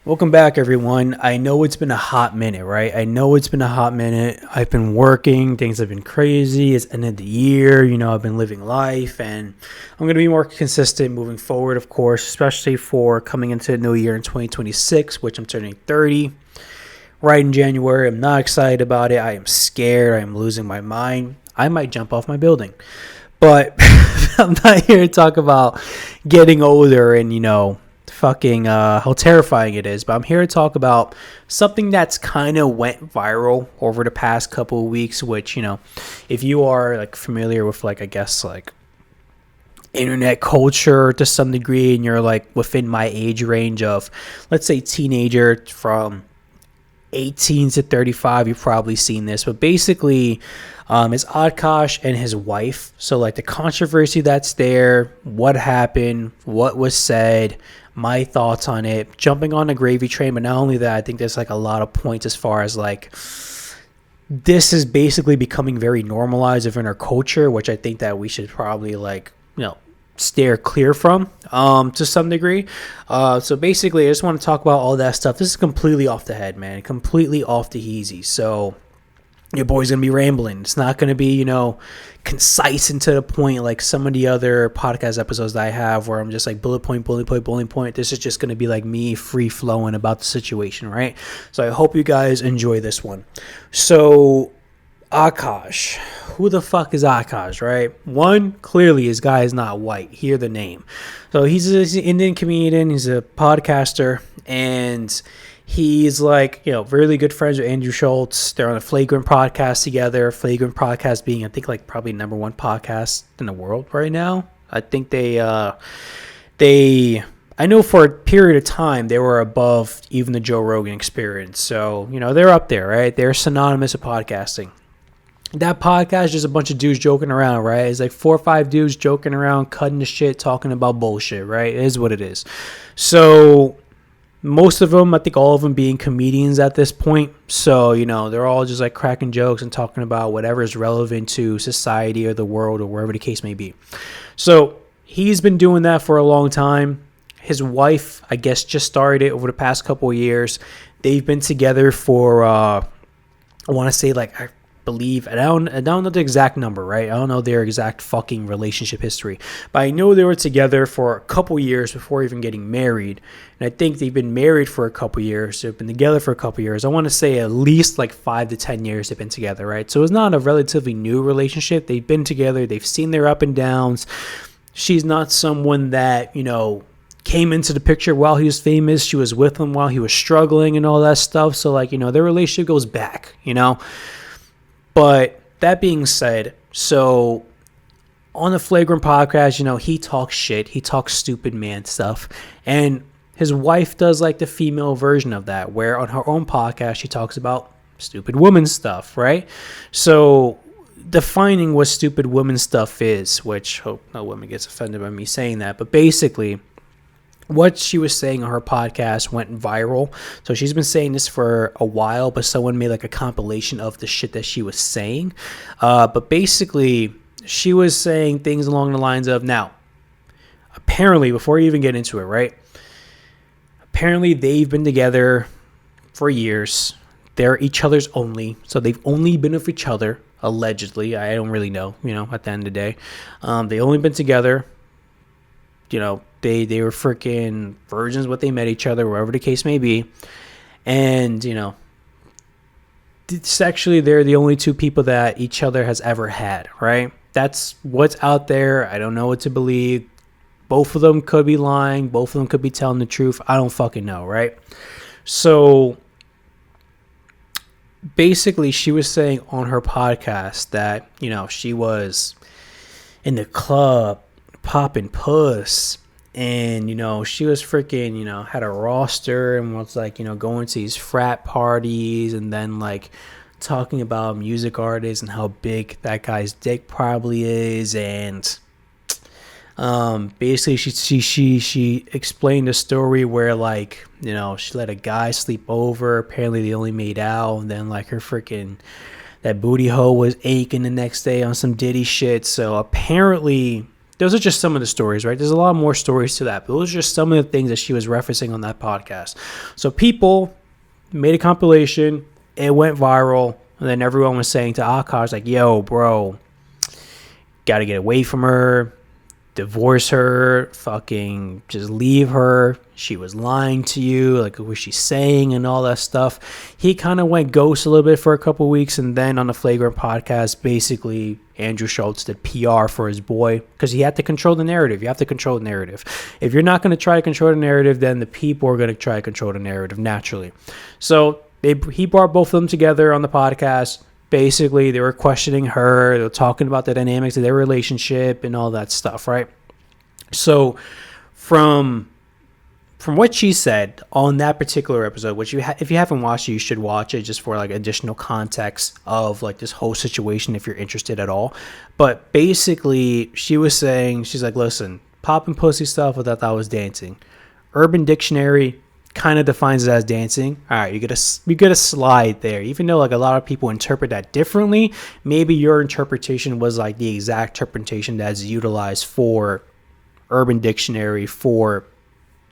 Welcome back, everyone. I know it's been a hot minute, right? I've been working. Things have been crazy. It's end of the year. I've been living life, and I'm going to be more consistent moving forward, of course, especially for coming into the new year in 2026, which I'm turning 30 right in January. I'm not excited about it. I am scared. I am losing my mind. I might jump off my building. But I'm not here to talk about getting older and, fucking how terrifying it is, but I'm here to talk about something that's kind of went viral over the past couple of weeks, which, if you are familiar with internet culture to some degree, and you're within my age range of, let's say, teenager from 18 to 35, you've probably seen this, but basically it's Akaash and his wife. So the controversy that's there, what happened, what was said, my thoughts on it, jumping on the gravy train. But not only that, I think there's a lot of points as far as this is basically becoming very normalized within our culture, which I think that we should probably steer clear from to some degree. So basically, I just want to talk about all that stuff. This is completely off the head, man, completely off the easy. So your boy's gonna be rambling. It's not gonna be concise and to the point like some of the other podcast episodes that I have, where I'm just bullet point. This is just gonna be me free flowing about the situation, right? So I hope you guys enjoy this one. So Akaash, who the fuck is Akaash, right? One, clearly his guy is not white. Hear the name. So he's an Indian comedian. He's a podcaster, and he's really good friends with Andrew Schultz. They're on a Flagrant podcast together. Flagrant podcast being, I think, probably number one podcast in the world right now. I think I know for a period of time they were above even the Joe Rogan Experience. So, they're up there, right? They're synonymous with podcasting. That podcast is just a bunch of dudes joking around, right? It's 4 or 5 dudes joking around, cutting the shit, talking about bullshit, right? It is what it is. So most of them, I think all of them being comedians at this point. So, they're all just cracking jokes and talking about whatever is relevant to society or the world or wherever the case may be. So he's been doing that for a long time. His wife, I guess, just started it over the past couple of years. They've been together for, I want to say I believe, and I don't know the exact number, right? I don't know their exact fucking relationship history, but I know they were together for a couple years before even getting married, and I think they've been married for a couple years. They've been together for a couple years. I want to say at least 5 to 10 years they've been together, right? So it's not a relatively new relationship. They've been together. They've seen their up and downs. She's not someone that came into the picture while he was famous. She was with him while he was struggling and all that stuff. So their relationship goes back, But that being said, so on the Flagrant podcast, he talks shit. He talks stupid man stuff. And his wife does the female version of that, where on her own podcast, she talks about stupid woman stuff, right? So defining what stupid woman stuff is, which hope no woman gets offended by me saying that, but basically what she was saying on her podcast went viral. So she's been saying this for a while, but someone made a compilation of the shit that she was saying. But basically, she was saying things along the lines of, now, apparently, before you even get into it, right? Apparently, they've been together for years. They're each other's only. So they've only been with each other, allegedly. I don't really know, at the end of the day. They only been together. They were freaking virgins when they met each other, wherever the case may be. And, sexually, they're the only two people that each other has ever had, right? That's what's out there. I don't know what to believe. Both of them could be lying. Both of them could be telling the truth. I don't fucking know, right? So basically, she was saying on her podcast that, she was in the club popping puss, and she was freaking had a roster and was going to these frat parties, and then talking about music artists and how big that guy's dick probably is. And basically she explained a story where she let a guy sleep over. Apparently they only made out, and then her freaking that booty hole was aching the next day on some Diddy shit. So apparently those are just some of the stories, right? There's a lot more stories to that, but those are just some of the things that she was referencing on that podcast. So people made a compilation, it went viral, and then everyone was saying to Akaash, like, yo, bro, gotta get away from her, divorce her, fucking just leave her. She was lying to you, like what she's saying and all that stuff. He kind of went ghost a little bit for a couple weeks, and then on the Flagrant podcast, basically Andrew Schulz did PR for his boy because he had to control the narrative. You have to control the narrative. If you're not going to try to control the narrative, then the people are going to try to control the narrative naturally. So he brought both of them together on the podcast. Basically, they were questioning her. They were talking about the dynamics of their relationship and all that stuff, right? So from what she said on that particular episode, which if you haven't watched it, you should watch it just for like additional context of like this whole situation if you're interested at all. But basically, she was saying, she's like, listen, popping pussy stuff, I thought that was dancing. Urban Dictionary kind of defines it as dancing. All right, you get a slide there. Even though like a lot of people interpret that differently, maybe your interpretation was like the exact interpretation that's utilized for Urban Dictionary for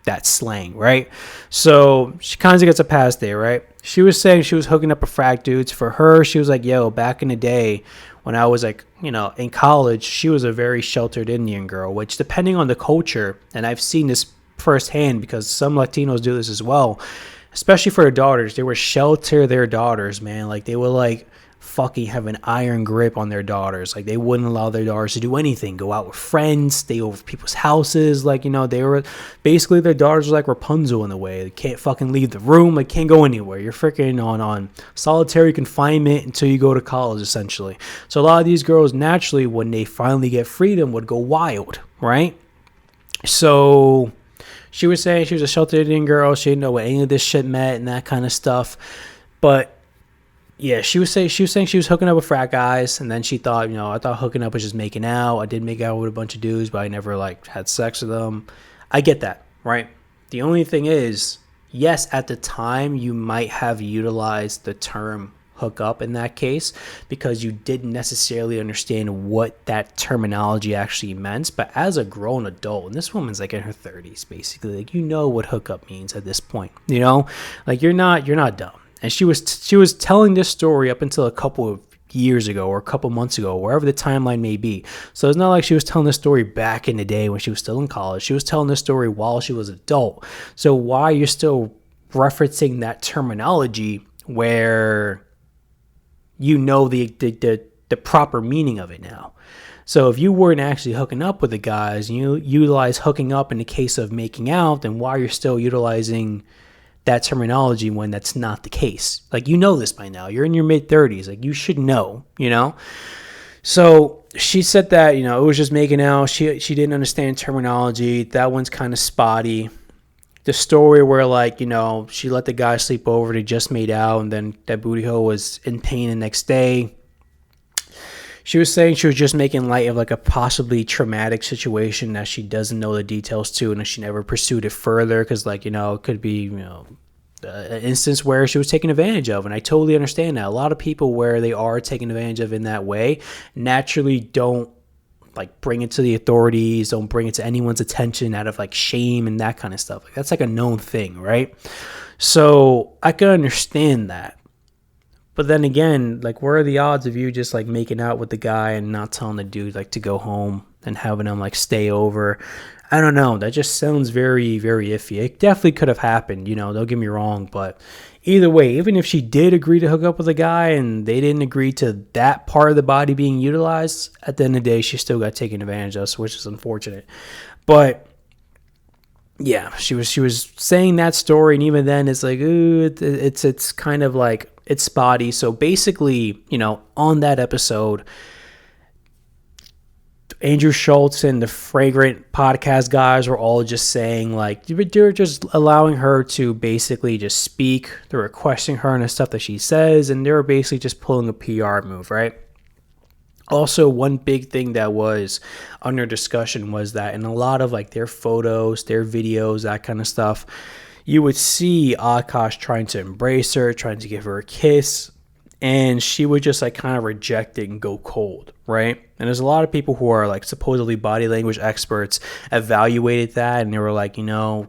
that slang, right? So she kind of gets a pass there, right? She was saying she was hooking up with frat dudes. For her, she was like, yo, back in the day when I was like, in college, she was a very sheltered Indian girl, which depending on the culture, and I've seen this firsthand because some Latinos do this as well, especially for their daughters. They would shelter their daughters, man. Like they would like fucking have an iron grip on their daughters. Like they wouldn't allow their daughters to do anything, go out with friends, stay over people's houses. Like, they were basically, their daughters were like Rapunzel in a way. They can't fucking leave the room. Like can't go anywhere. You're freaking on solitary confinement until you go to college, essentially. So a lot of these girls naturally, when they finally get freedom, would go wild, right? So she was saying she was a sheltered Indian girl. She didn't know what any of this shit meant and that kind of stuff. But yeah, she was saying she was hooking up with frat guys, and then she thought, I thought hooking up was just making out. I did make out with a bunch of dudes, but I never like had sex with them. I get that, right? The only thing is, yes, at the time you might have utilized the term hook up in that case because you didn't necessarily understand what that terminology actually meant. But as a grown adult, and this woman's like in her 30s, basically, like what hook up means at this point, like you're not dumb. And she was telling this story up until a couple of years ago or a couple months ago, wherever the timeline may be. So it's not like she was telling this story back in the day when she was still in college. She was telling this story while she was an adult. So why you're still referencing that terminology where the proper meaning of it now? So if you weren't actually hooking up with the guys, and you utilize hooking up in the case of making out, then why you're still utilizing that terminology when that's not the case? Like, this by now. You're in your mid-30s. Like, you should know, So she said that, it was just making out. She didn't understand terminology. That one's kind of spotty. The story where, like, she let the guy sleep over, they just made out, and then that booty hole was in pain the next day. She was saying she was just making light of like a possibly traumatic situation that she doesn't know the details to, and she never pursued it further because, like, it could be, an instance where she was taken advantage of. And I totally understand that. A lot of people where they are taken advantage of in that way naturally don't like bring it to the authorities, don't bring it to anyone's attention out of like shame and that kind of stuff. Like that's like a known thing, right? So I can understand that. But then again, like, where are the odds of you just like making out with the guy and not telling the dude like to go home and having him like stay over? I don't know. That just sounds very, very iffy. It definitely could have happened, don't get me wrong. But either way, even if she did agree to hook up with a guy and they didn't agree to that part of the body being utilized, at the end of the day, she still got taken advantage of, which is unfortunate. But yeah, she was saying that story, and even then it's like, ooh, it's kind of like, it's spotty. So basically, on that episode, Andrew Schulz and the Flagrant podcast guys were all just saying, like, they're just allowing her to basically just speak. They were questioning her and the stuff that she says, and they were basically just pulling a PR move, right? Also, one big thing that was under discussion was that in a lot of like their photos, their videos, that kind of stuff, you would see Akaash trying to embrace her, trying to give her a kiss. and she would just like kind of reject it and go cold, right? And there's a lot of people who are like supposedly body language experts evaluated that, and they were like,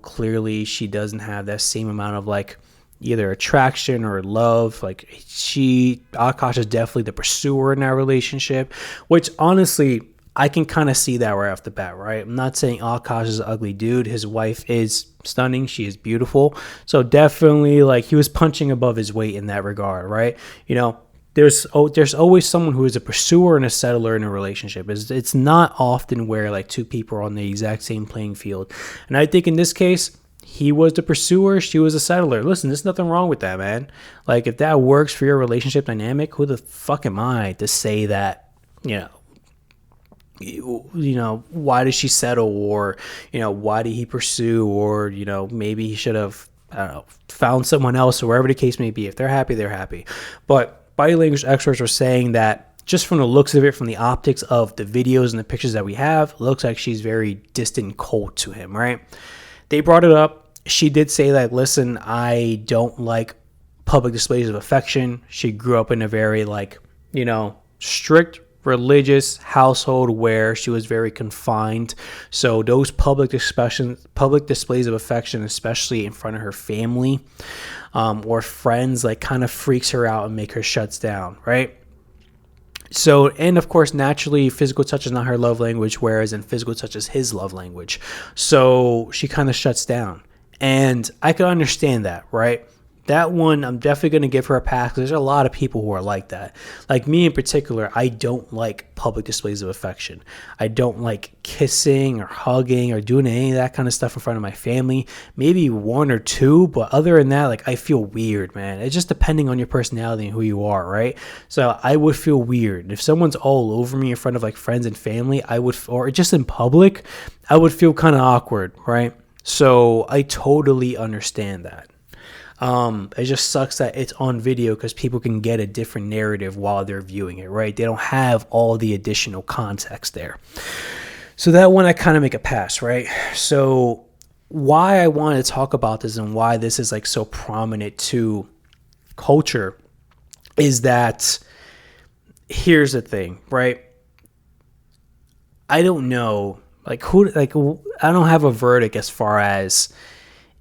clearly she doesn't have that same amount of like either attraction or love. Like Akaash is definitely the pursuer in that relationship, which honestly I can kind of see that right off the bat, right? I'm not saying Akaash is an ugly dude. His wife is stunning. She is beautiful. So definitely, like, he was punching above his weight in that regard, right? There's always someone who is a pursuer and a settler in a relationship. It's not often where, like, two people are on the exact same playing field. And I think in this case, he was the pursuer, she was a settler. Listen, there's nothing wrong with that, man. Like, if that works for your relationship dynamic, who the fuck am I to say that, why did she settle, or why did he pursue, or maybe he should have, I don't know, found someone else, or wherever the case may be. If they're happy, they're happy. But body language experts are saying that just from the looks of it, from the optics of the videos and the pictures that we have, it looks like she's very distant and cold to him, right? They brought it up. She did say that, listen, I don't like public displays of affection. She grew up in a very strict religious household where she was very confined. So those public displays of affection, especially in front of her family or friends, like kind of freaks her out and make her shuts down, right? So, and of course, naturally, physical touch is not her love language, whereas in physical touch is his love language. So she kind of shuts down. And I can understand that, right? That one, I'm definitely going to give her a pass, because there's a lot of people who are like that. Like me in particular, I don't like public displays of affection. I don't like kissing or hugging or doing any of that kind of stuff in front of my family. Maybe one or two, but other than that, like, I feel weird, man. It's just depending on your personality and who you are, right? So I would feel weird. If someone's all over me in front of like friends and family, or just in public, I would feel kind of awkward, right? So I totally understand that. It just sucks that it's on video, because people can get a different narrative while they're viewing it, right? They don't have all the additional context there. So that one I kind of make a pass, right? So why I wanted to talk about this and why this is like so prominent to culture is that, here's the thing, right? I don't know, I don't have a verdict as far as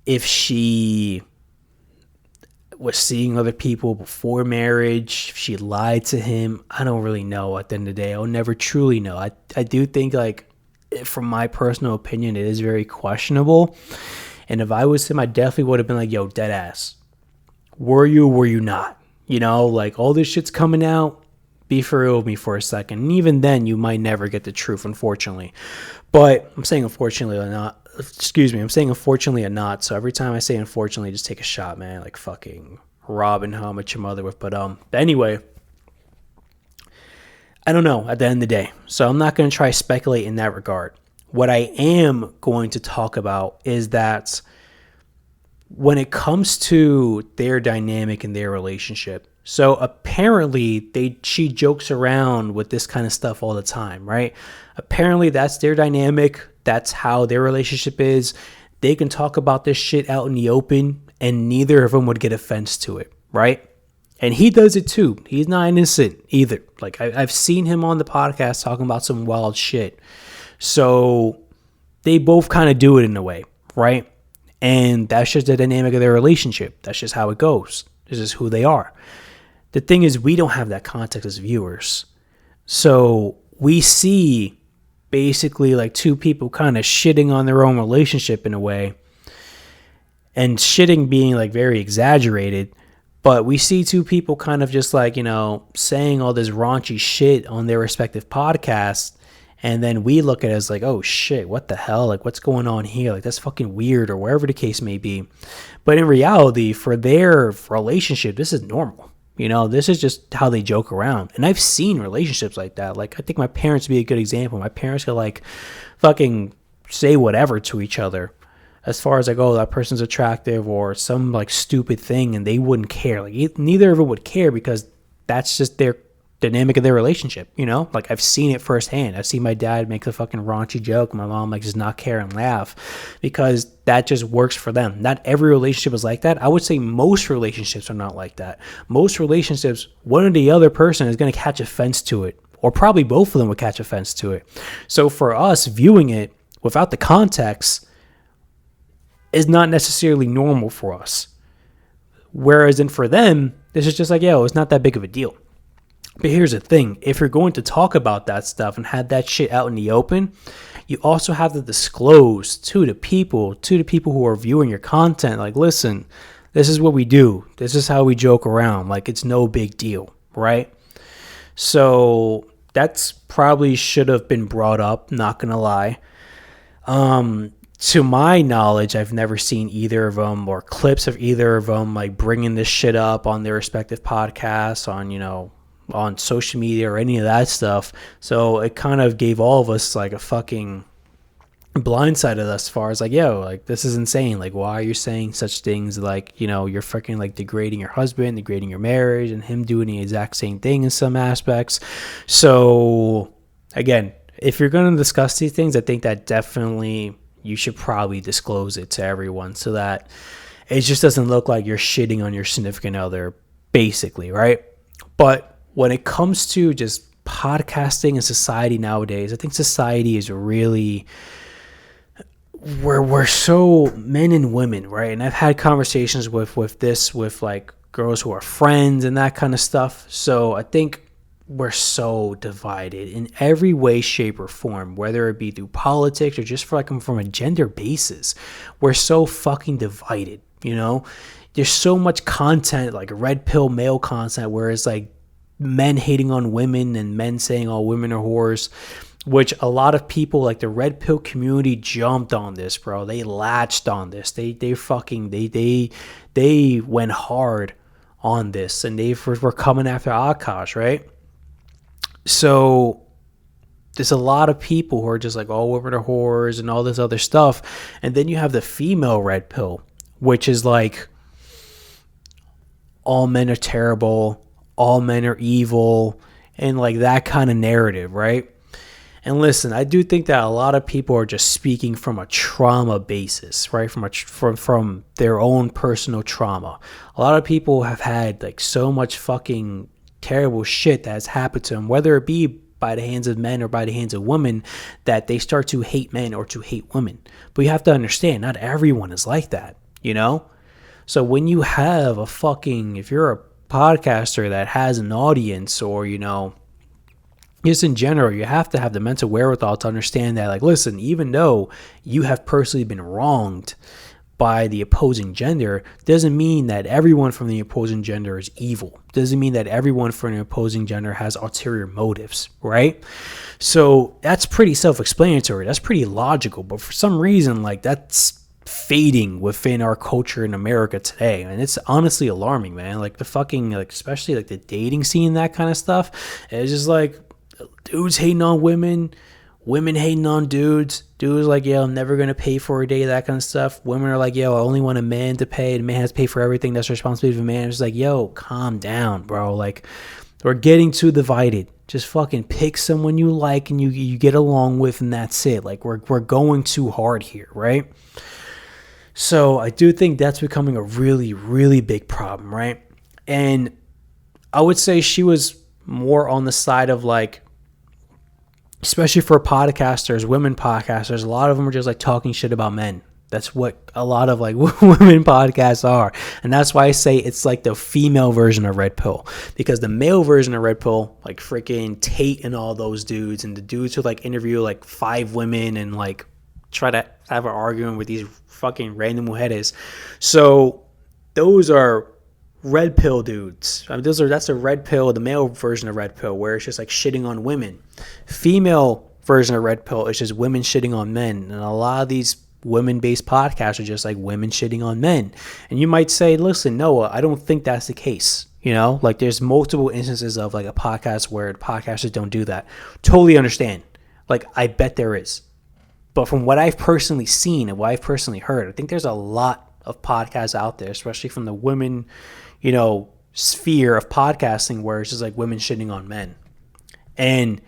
if she was seeing other people before marriage, if she lied to him. I don't really know. At the end of the day, I'll never truly know. I do think, like, from my personal opinion, it is very questionable. And if I was him, I definitely would have been like, yo, dead ass, were you or were you not? Like, all this shit's coming out. Be for real with me for a second. And even then, you might never get the truth, unfortunately. But I'm saying unfortunately or not. I'm saying unfortunately or not. So every time I say unfortunately, just take a shot, man. Like fucking Robin, How I Met Your Mother with. But anyway, I don't know at the end of the day. So I'm not going to try to speculate in that regard. What I am going to talk about is that when it comes to their dynamic in their relationship, so apparently she jokes around with this kind of stuff all the time, right? Apparently that's their dynamic. That's how their relationship is. They can talk about this shit out in the open, and neither of them would get offense to it, right? And he does it too. He's not innocent either. Like, I've seen him on the podcast talking about some wild shit. So they both kind of do it in a way, right? And that's just the dynamic of their relationship. That's just how it goes. This is who they are. The thing is, we don't have that context as viewers. So we see basically like two people kind of shitting on their own relationship in a way. And shitting being like very exaggerated. But we see two people kind of just like, saying all this raunchy shit on their respective podcasts. And then we look at it as like, oh shit, what the hell? Like, what's going on here? Like, that's fucking weird, or wherever the case may be. But in reality, for their relationship, this is normal. This is just how they joke around. And I've seen relationships like that. Like, I think my parents would be a good example. My parents could like fucking say whatever to each other as far as like, oh, that person's attractive, or some like stupid thing, and they wouldn't care. Like, neither of them would care, because that's just their dynamic of their relationship, you know? Like, I've seen it firsthand. I've seen my dad make a fucking raunchy joke, my mom like just not care and laugh, because that just works for them. Not every relationship is like that. I would say most relationships are not like that. Most relationships, one or the other person is going to catch offense to it, or probably both of them would catch offense to it. So for us, viewing it without the context is not necessarily normal for us. Whereas then for them, this is just like, yo, it's not that big of a deal. But here's the thing. If you're going to talk about that stuff and have that shit out in the open, you also have to disclose to the people who are viewing your content, like, listen, this is what we do. This is how we joke around. Like, it's no big deal, right? So that's probably should have been brought up, not going to lie. To my knowledge, I've never seen either of them or clips of either of them like bringing this shit up on their respective podcasts, on, you know, on social media or any of that stuff. So it kind of gave all of us like a fucking blindsided us as far as like, yo, like, this is insane. Like, why are you saying such things? Like, you know, you're fucking like degrading your husband, degrading your marriage, and him doing the exact same thing in some aspects. So again, if you're going to discuss these things, I think that definitely you should probably disclose it to everyone so that it just doesn't look like you're shitting on your significant other, basically, right? But when it comes to just podcasting and society nowadays, I think society is really, we're so men and women, right? And I've had conversations with like girls who are friends and that kind of stuff. So I think we're so divided in every way, shape, or form, whether it be through politics or just from a gender basis. We're so fucking divided, you know? There's so much content, like red pill male content, where it's like men hating on women and men saying all women are whores, which a lot of people, like the red pill community, jumped on this, bro. They latched on this. They went hard on this, and they were coming after Akaash, right? So there's a lot of people who are just like, all women are whores and all this other stuff. And then you have the female red pill, which is like, all men are terrible, all men are evil, and like that kind of narrative, right? And listen, I do think that a lot of people are just speaking from a trauma basis, right? From their own personal trauma. A lot of people have had like so much fucking terrible shit that has happened to them, whether it be by the hands of men or by the hands of women, that they start to hate men or to hate women. But you have to understand, not everyone is like that, you know? So when you have if you're a podcaster that has an audience, or, you know, just in general, you have to have the mental wherewithal to understand that, like, listen, even though you have personally been wronged by the opposing gender, doesn't mean that everyone from the opposing gender is evil. Doesn't mean that everyone from the opposing gender has ulterior motives, right? So that's pretty self-explanatory. That's pretty logical. But for some reason, like, that's fading within our culture in America today, and it's honestly alarming, man. Like the fucking, like, especially like the dating scene, that kind of stuff. It's just like dudes hating on women, women hating on dudes. Dudes like, yo, I'm never gonna pay for a date, that kind of stuff. Women are like, yo, I only want a man to pay. The man has to pay for everything. That's the responsibility of a man. It's like, yo, calm down, bro. Like, we're getting too divided. Just fucking pick someone you like and you get along with, and that's it. Like, we're going too hard here, right? So I do think that's becoming a really, really big problem, right? And I would say she was more on the side of like, especially for podcasters, women podcasters, a lot of them are just like talking shit about men. That's what a lot of like women podcasts are. And that's why I say it's like the female version of Red Pill. Because the male version of Red Pill, like freaking Tate and all those dudes, and the dudes who like interview like 5 women and like try to have an argument with these fucking random mujeres. So those are Red Pill dudes. I mean, that's a Red Pill, the male version of Red Pill, where it's just like shitting on women. Female version of Red Pill is just women shitting on men. And a lot of these women-based podcasts are just like women shitting on men. And you might say, listen, Noah, I don't think that's the case. You know, like there's multiple instances of like a podcast where podcasters don't do that. Totally understand. Like, I bet there is. But from what I've personally seen and what I've personally heard, I think there's a lot of podcasts out there, especially from the women, you know, sphere of podcasting where it's just like women shitting on men. And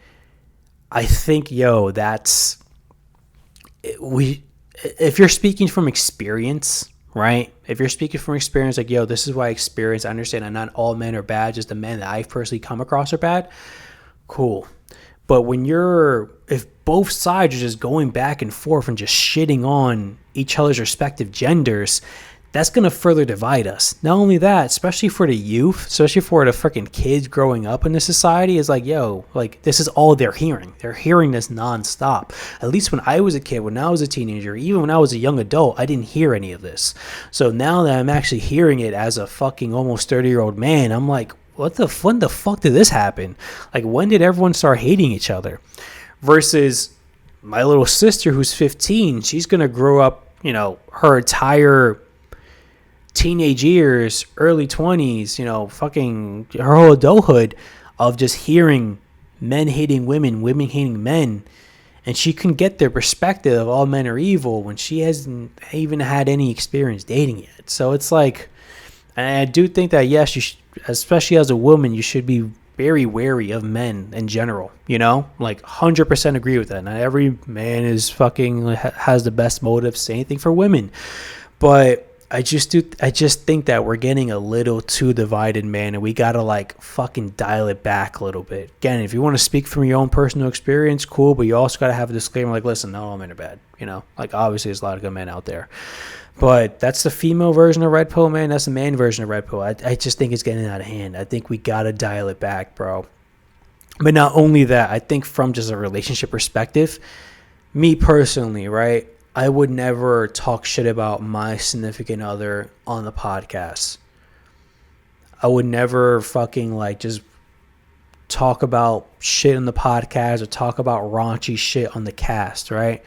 I think, that's, if you're speaking from experience, right? If you're speaking from experience, like, this is what I experienced. I understand that not all men are bad, just the men that I've personally come across are bad. Cool. But if both sides are just going back and forth and just shitting on each other's respective genders, that's going to further divide us. Not only that, especially for the youth, especially for the freaking kids growing up in this society, is like, this is all they're hearing. They're hearing this nonstop. At least when I was a kid, when I was a teenager, even when I was a young adult, I didn't hear any of this. So now that I'm actually hearing it as a fucking almost 30-year-old man, I'm like, when the fuck did this happen? Like, when did everyone start hating each other? Versus my little sister who's 15, she's going to grow up, her entire teenage years, early 20s, fucking her whole adulthood of just hearing men hating women, women hating men. And she can get their perspective of all men are evil when she hasn't even had any experience dating yet. So it's like, and I do think that, yes, you should, especially as a woman, you should be very wary of men in general, like 100% agree with that. Not every man is fucking has the best motives, same thing for women. But I just think that we're getting a little too divided, man, and we gotta fucking dial it back a little bit. Again, if you want to speak from your own personal experience, cool, but you also gotta have a disclaimer like, listen, not all men are bad, obviously there's a lot of good men out there. But that's the female version of Red Pill, man. That's the man version of Red Pill. I just think it's getting out of hand. I think we gotta dial it back, bro. But not only that, I think from just a relationship perspective, me personally, right? I would never talk shit about my significant other on the podcast. I would never fucking just talk about shit on the podcast or talk about raunchy shit on the cast, right?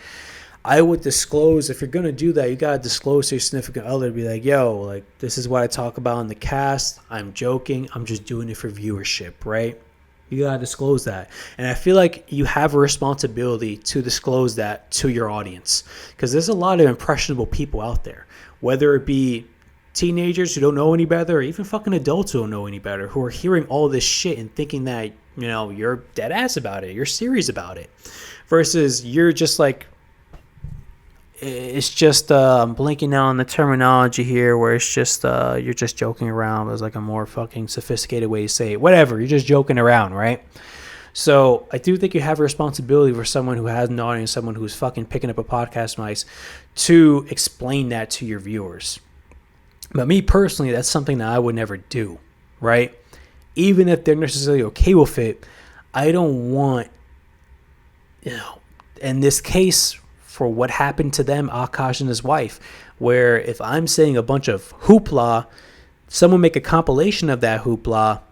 I would disclose, if you're going to do that, you got to disclose to your significant other to be like, this is what I talk about on the cast. I'm joking. I'm just doing it for viewership, right? You got to disclose that. And I feel like you have a responsibility to disclose that to your audience, because there's a lot of impressionable people out there, whether it be teenagers who don't know any better or even fucking adults who don't know any better, who are hearing all this shit and thinking that, you're dead ass about it. You're serious about it, versus you're just like, it's just I'm blanking now on the terminology here, where it's just you're just joking around. There's a more fucking sophisticated way to say it. Whatever, you're just joking around, right? So I do think you have a responsibility for someone who has an audience, someone who's fucking picking up a podcast mic, to explain that to your viewers. But me personally, that's something that I would never do, right? Even if they're necessarily okay with it, I don't want, in this case, for what happened to them, Akaash and his wife, where if I'm saying a bunch of hoopla, someone make a compilation of that hoopla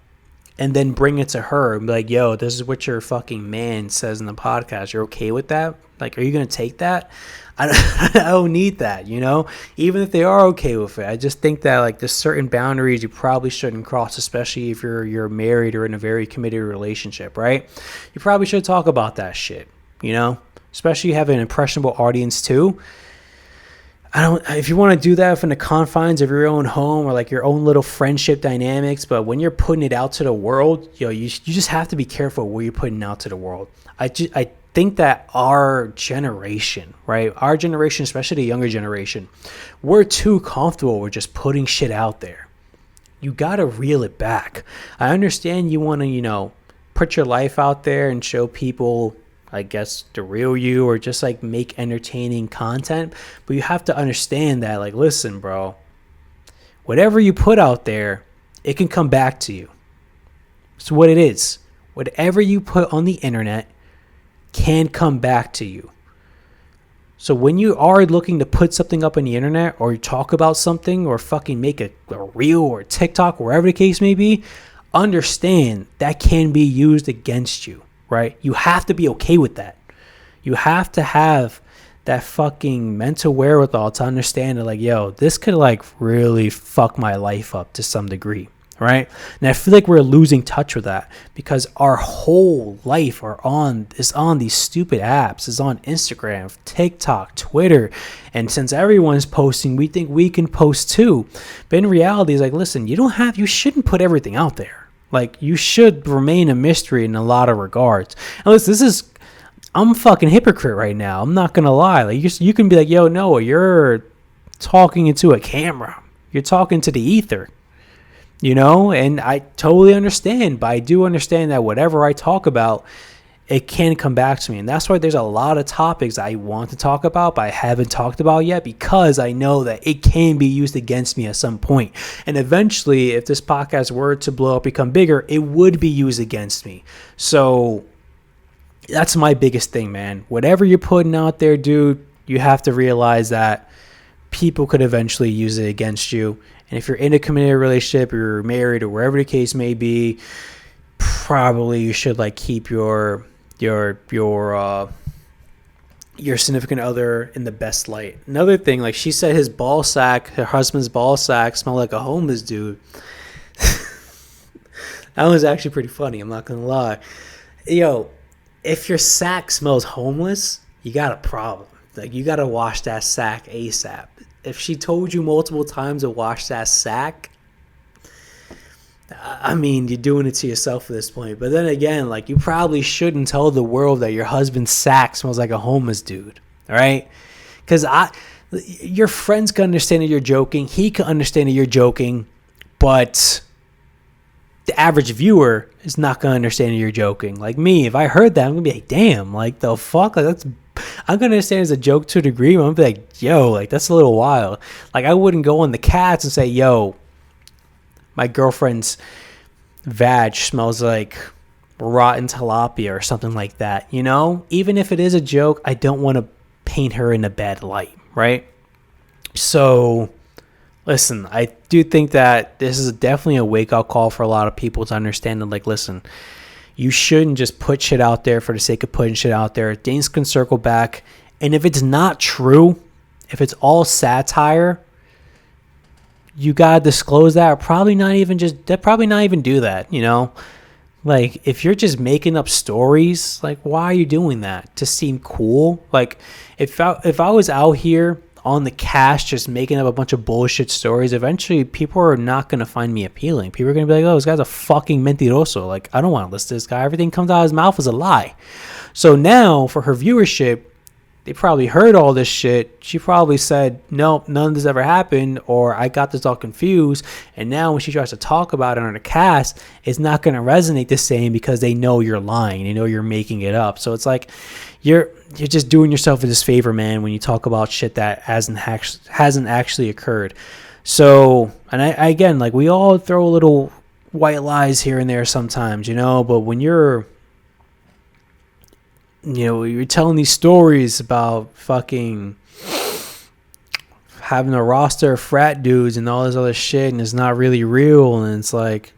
and then bring it to her and be like, this is what your fucking man says in the podcast. You're okay with that? Are you going to take that? I don't need that, even if they are okay with it. I just think that there's certain boundaries you probably shouldn't cross, especially if you're married or in a very committed relationship, right? You probably should talk about that shit, especially you have an impressionable audience too. If you want to do that within the confines of your own home or your own little friendship dynamics, but when you're putting it out to the world, you just have to be careful what you're putting out to the world. I think that our generation, right? Our generation, especially the younger generation, we're too comfortable with just putting shit out there. You got to reel it back. I understand you want to, put your life out there and show people, I guess, the real you, or just make entertaining content. But you have to understand that, listen, bro, whatever you put out there, it can come back to you. It's what it is. Whatever you put on the internet can come back to you. So when you are looking to put something up on the internet, or you talk about something, or fucking make a reel or TikTok, wherever the case may be, understand that can be used against you. Right? You have to be okay with that. You have to have that fucking mental wherewithal to understand that this could really fuck my life up to some degree. right? And I feel like we're losing touch with that because our whole life is on these stupid apps, is on Instagram, TikTok, Twitter. And since everyone's posting, we think we can post too. But in reality, it's like, listen, you shouldn't put everything out there. Like, you should remain a mystery in a lot of regards. And listen, I'm a fucking hypocrite right now. I'm not gonna lie. Like, you can be like, yo, Noah, you're talking into a camera. You're talking to the ether. And I totally understand, but I do understand that whatever I talk about, it can come back to me. And that's why there's a lot of topics I want to talk about, but I haven't talked about yet, because I know that it can be used against me at some point. And eventually, if this podcast were to blow up, become bigger, it would be used against me. So that's my biggest thing, man. Whatever you're putting out there, dude, you have to realize that people could eventually use it against you. And if you're in a committed relationship, or you're married, or wherever the case may be, probably you should like keep your significant other in the best light. Another thing, like she said, her husband's ball sack smelled like a homeless dude. That was actually pretty funny. I'm not gonna lie. Yo, if your sack smells homeless, you got a problem. Like, you gotta wash that sack ASAP. If she told you multiple times to wash that sack, I mean, you're doing it to yourself at this point. But then again, like, you probably shouldn't tell the world that your husband's sack smells like a homeless dude, all right? Because your friends can understand that you're joking. He can understand that you're joking. But the average viewer is not going to understand that you're joking. Like me, if I heard that, I'm going to be like, damn, like, the fuck? Like, I'm going to understand it's a joke to a degree, but I'm going to be like, yo, like, that's a little wild. Like, I wouldn't go on the cats and say, yo, my girlfriend's vag smells like rotten tilapia or something like that, Even if it is a joke, I don't want to paint her in a bad light, right? So, listen, I do think that this is definitely a wake-up call for a lot of people to understand that, like, listen, you shouldn't just put shit out there for the sake of putting shit out there. Things can circle back. And if it's not true, if it's all satire, you got to disclose that, or probably not even do that, Like, if you're just making up stories, like, why are you doing that? To seem cool? Like, if I was out here on the cast just making up a bunch of bullshit stories, eventually people are not going to find me appealing. People are going to be like, oh, this guy's a fucking mentiroso. Like, I don't want to listen to this guy. Everything comes out of his mouth is a lie. So now, for her viewership, they probably heard all this shit. She probably said, no, none of this ever happened, or I got this all confused. And now when she tries to talk about it on the cast, it's not going to resonate the same because they know you're lying. They know you're making it up. So it's like you're just doing yourself a disfavor, man, when you talk about shit that hasn't actually occurred. So, and I again, like, we all throw little white lies here and there sometimes, but when you're telling these stories about fucking having a roster of frat dudes and all this other shit, and it's not really real, and it's like,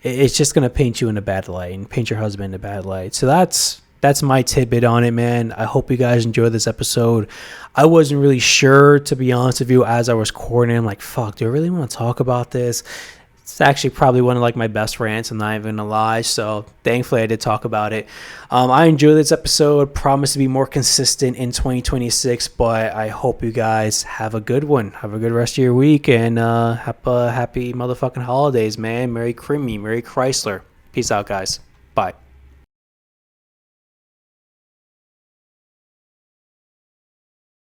it's just going to paint you in a bad light and paint your husband in a bad light. So that's my tidbit on it, man. I hope you guys enjoyed this episode. I wasn't really sure, to be honest with you, as I was recording. I'm like, fuck, do I really want to talk about this? It's actually probably one of like my best rants, I'm not even gonna lie. So thankfully I did talk about it. I enjoyed this episode. Promise to be more consistent in 2026, but I hope you guys have a good one. Have a good rest of your week, and happy motherfucking holidays, man. Merry Crimey, Merry Chrysler. Peace out, guys. Bye.